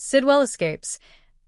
Sidwell escapes,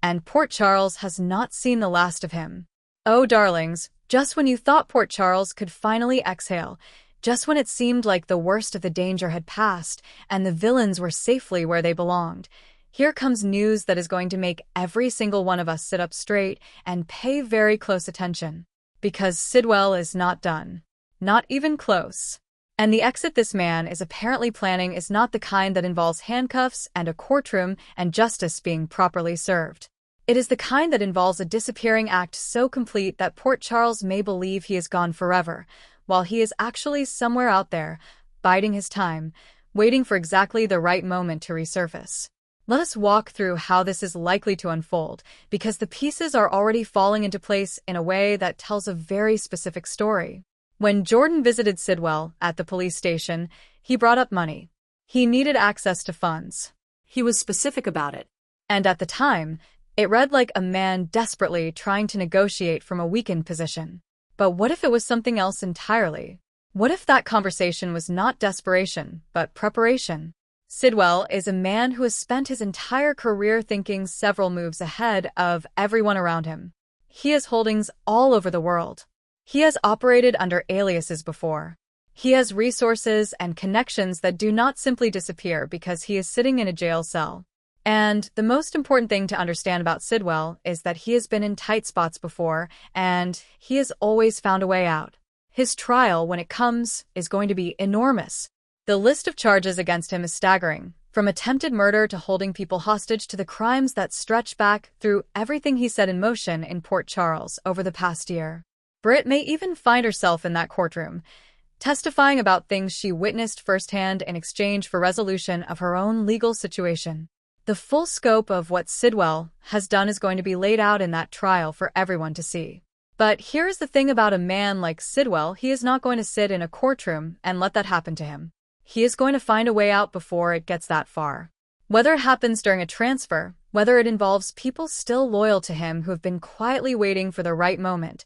and Port Charles has not seen the last of him. Oh, darlings, just when you thought Port Charles could finally exhale, just when it seemed like the worst of the danger had passed and the villains were safely where they belonged, here comes news that is going to make every single one of us sit up straight and pay very close attention. Because Sidwell is not done. Not even close. And the exit this man is apparently planning is not the kind that involves handcuffs and a courtroom and justice being properly served. It is the kind that involves a disappearing act so complete that Port Charles may believe he is gone forever, while he is actually somewhere out there, biding his time, waiting for exactly the right moment to resurface. Let us walk through how this is likely to unfold, because the pieces are already falling into place in a way that tells a very specific story. When Jordan visited Sidwell at the police station, he brought up money. He needed access to funds. He was specific about it. And at the time, it read like a man desperately trying to negotiate from a weakened position. But what if it was something else entirely? What if that conversation was not desperation, but preparation? Sidwell is a man who has spent his entire career thinking several moves ahead of everyone around him. He has holdings all over the world. He has operated under aliases before. He has resources and connections that do not simply disappear because he is sitting in a jail cell. And the most important thing to understand about Sidwell is that he has been in tight spots before, and he has always found a way out. His trial, when it comes, is going to be enormous. The list of charges against him is staggering, from attempted murder to holding people hostage to the crimes that stretch back through everything he set in motion in Port Charles over the past year. Britt may even find herself in that courtroom, testifying about things she witnessed firsthand in exchange for resolution of her own legal situation. The full scope of what Sidwell has done is going to be laid out in that trial for everyone to see. But here's the thing about a man like Sidwell: he is not going to sit in a courtroom and let that happen to him. He is going to find a way out before it gets that far. Whether it happens during a transfer, whether it involves people still loyal to him who have been quietly waiting for the right moment,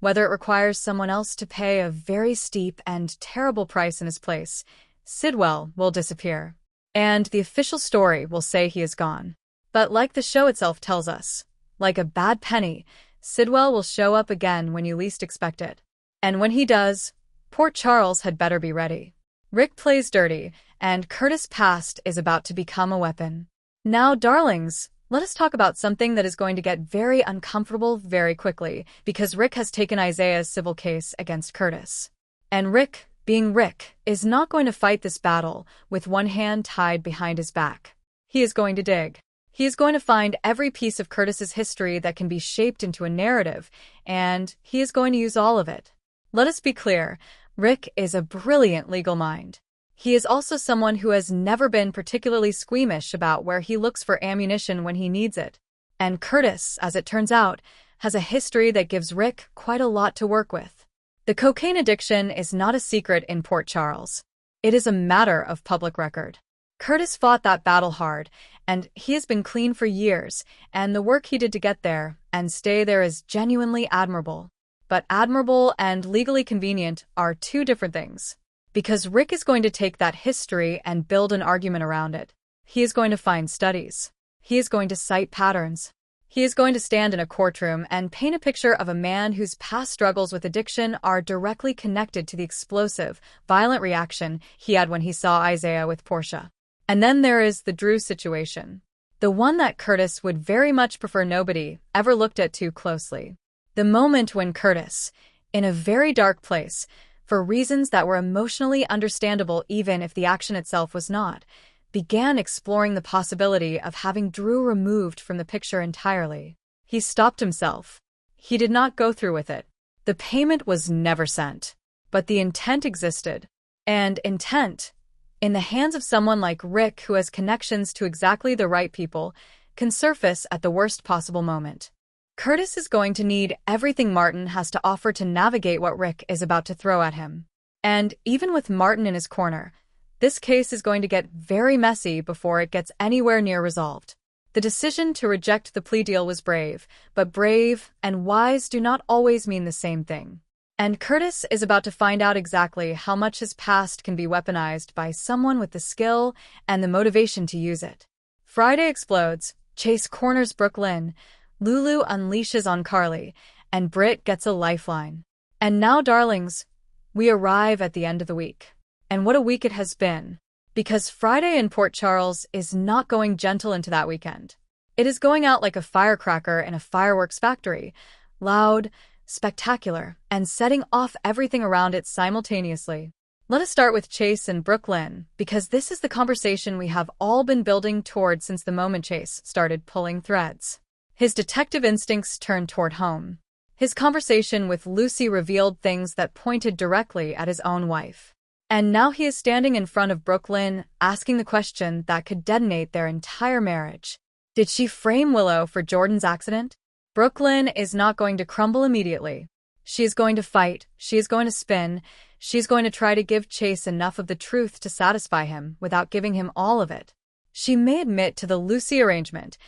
whether it requires someone else to pay a very steep and terrible price in his place, Sidwell will disappear. And the official story will say he is gone. But like the show itself tells us, like a bad penny, Sidwell will show up again when you least expect it. And when he does, Port Charles had better be ready. Rick plays dirty, and Curtis' past is about to become a weapon. Now, darlings, let us talk about something that is going to get very uncomfortable very quickly, because Rick has taken Isaiah's civil case against Curtis. And Rick, being Rick, is not going to fight this battle with one hand tied behind his back. He is going to dig. He is going to find every piece of Curtis's history that can be shaped into a narrative, and he is going to use all of it. Let us be clear, Rick is a brilliant legal mind. He is also someone who has never been particularly squeamish about where he looks for ammunition when he needs it. And Curtis, as it turns out, has a history that gives Rick quite a lot to work with. The cocaine addiction is not a secret in Port Charles. It is a matter of public record. Curtis fought that battle hard, and he has been clean for years, and the work he did to get there and stay there is genuinely admirable. But admirable and legally convenient are two different things. Because Rick is going to take that history and build an argument around it. He is going to find studies. He is going to cite patterns. He is going to stand in a courtroom and paint a picture of a man whose past struggles with addiction are directly connected to the explosive, violent reaction he had when he saw Isaiah with Portia. And then there is the Drew situation. The one that Curtis would very much prefer nobody ever looked at too closely. The moment when Curtis, in a very dark place, for reasons that were emotionally understandable even if the action itself was not, began exploring the possibility of having Drew removed from the picture entirely. He stopped himself. He did not go through with it. The payment was never sent. But the intent existed. And intent, in the hands of someone like Rick who has connections to exactly the right people, can surface at the worst possible moment. Curtis is going to need everything Martin has to offer to navigate what Rick is about to throw at him. And even with Martin in his corner, this case is going to get very messy before it gets anywhere near resolved. The decision to reject the plea deal was brave, but brave and wise do not always mean the same thing. And Curtis is about to find out exactly how much his past can be weaponized by someone with the skill and the motivation to use it. Friday explodes, Chase corners Brooklyn, Lulu unleashes on Carly, and Britt gets a lifeline. And now, darlings, we arrive at the end of the week. And what a week it has been. Because Friday in Port Charles is not going gentle into that weekend. It is going out like a firecracker in a fireworks factory, loud, spectacular, and setting off everything around it simultaneously. Let us start with Chase and Brooklyn, because this is the conversation we have all been building toward since the moment Chase started pulling threads. His detective instincts turned toward home. His conversation with Lucy revealed things that pointed directly at his own wife. And now he is standing in front of Brooklyn, asking the question that could detonate their entire marriage. Did she frame Willow for Jordan's accident? Brooklyn is not going to crumble immediately. She is going to fight, she is going to spin, she is going to try to give Chase enough of the truth to satisfy him without giving him all of it. She may admit to the Lucy arrangement,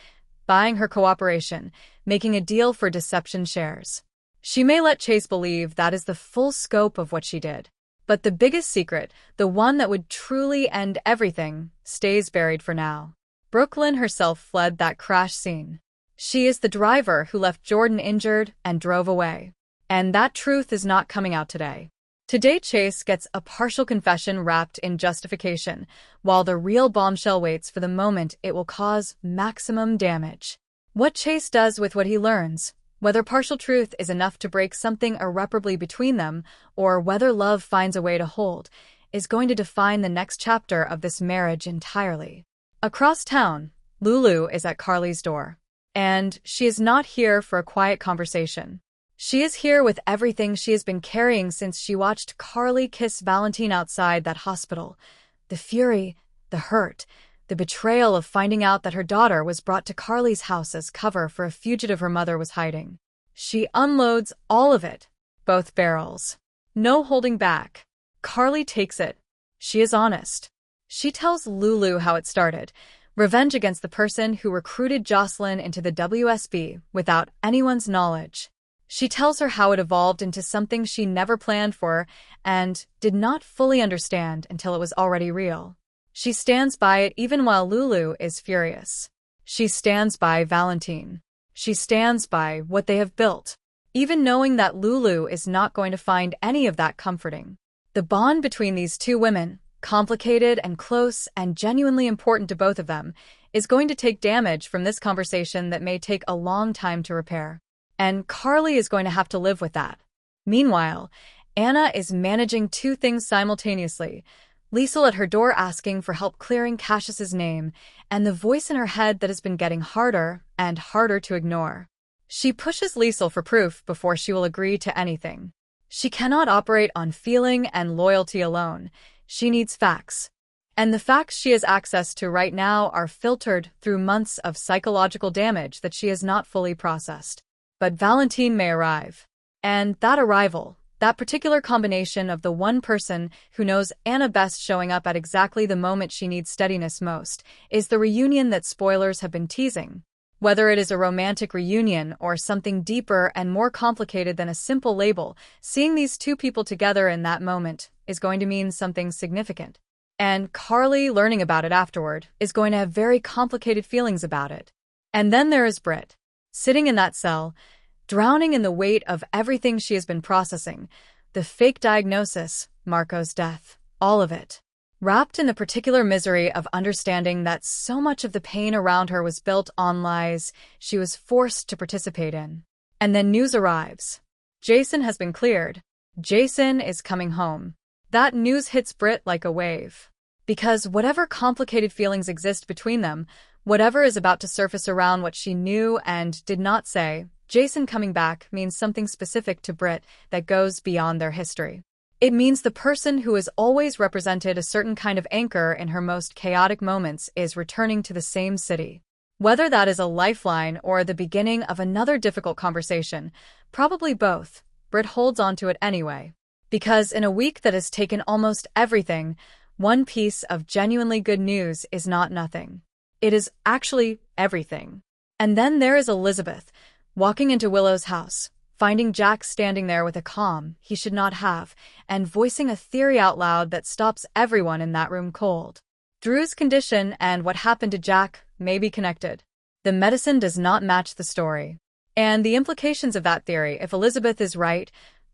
buying her cooperation, making a deal for deception shares. She may let Chase believe that is the full scope of what she did. But the biggest secret, the one that would truly end everything, stays buried for now. Brooklyn herself fled that crash scene. She is the driver who left Jordan injured and drove away. And that truth is not coming out today. Today, Chase gets a partial confession wrapped in justification, while the real bombshell waits for the moment it will cause maximum damage. What Chase does with what he learns, whether partial truth is enough to break something irreparably between them, or whether love finds a way to hold, is going to define the next chapter of this marriage entirely. Across town, Lulu is at Carly's door. And she is not here for a quiet conversation. She is here with everything she has been carrying since she watched Carly kiss Valentine outside that hospital. The fury, the hurt, the betrayal of finding out that her daughter was brought to Carly's house as cover for a fugitive her mother was hiding. She unloads all of it, both barrels. No holding back. Carly takes it. She is honest. She tells Lulu how it started. Revenge against the person who recruited Jocelyn into the WSB without anyone's knowledge. She tells her how it evolved into something she never planned for and did not fully understand until it was already real. She stands by it even while Lulu is furious. She stands by Valentine. She stands by what they have built, even knowing that Lulu is not going to find any of that comforting. The bond between these two women, complicated and close and genuinely important to both of them, is going to take damage from this conversation that may take a long time to repair. And Carly is going to have to live with that. Meanwhile, Anna is managing two things simultaneously. Liesl at her door asking for help clearing Cassius's name, and the voice in her head that has been getting harder and harder to ignore. She pushes Liesl for proof before she will agree to anything. She cannot operate on feeling and loyalty alone. She needs facts. And the facts she has access to right now are filtered through months of psychological damage that she has not fully processed. But Valentine may arrive. And that arrival, that particular combination of the one person who knows Anna best showing up at exactly the moment she needs steadiness most, is the reunion that spoilers have been teasing. Whether it is a romantic reunion or something deeper and more complicated than a simple label, seeing these two people together in that moment is going to mean something significant. And Carly, learning about it afterward, is going to have very complicated feelings about it. And then there is Britt, sitting in that cell, drowning in the weight of everything she has been processing, the fake diagnosis, Marco's death, all of it. Wrapped in the particular misery of understanding that so much of the pain around her was built on lies she was forced to participate in. And then news arrives. Jason has been cleared. Jason is coming home. That news hits Britt like a wave. Because whatever complicated feelings exist between them, whatever is about to surface around what she knew and did not say, Jason coming back means something specific to Britt that goes beyond their history. It means the person who has always represented a certain kind of anchor in her most chaotic moments is returning to the same city. Whether that is a lifeline or the beginning of another difficult conversation, probably both, Britt holds on to it anyway. Because in a week that has taken almost everything, one piece of genuinely good news is not nothing. It is actually everything. And then there is Elizabeth, walking into Willow's house, finding Jack standing there with a calm he should not have, and voicing a theory out loud that stops everyone in that room cold. Drew's condition and what happened to Jack may be connected. The medicine does not match the story. And the implications of that theory, if Elizabeth is right,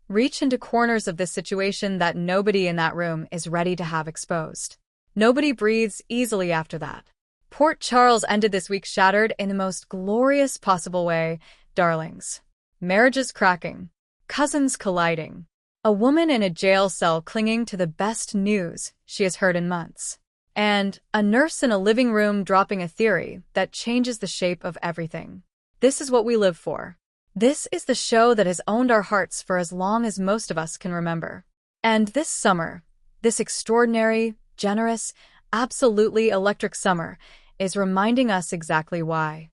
reach into corners of this situation that nobody in that room is ready to have exposed. Nobody breathes easily after that. Port Charles ended this week shattered in the most glorious possible way, darlings. Marriages cracking. Cousins colliding. A woman in a jail cell clinging to the best news she has heard in months. And a nurse in a living room dropping a theory that changes the shape of everything. This is what we live for. This is the show that has owned our hearts for as long as most of us can remember. And this summer, this extraordinary, generous, absolutely electric summer, is reminding us exactly why.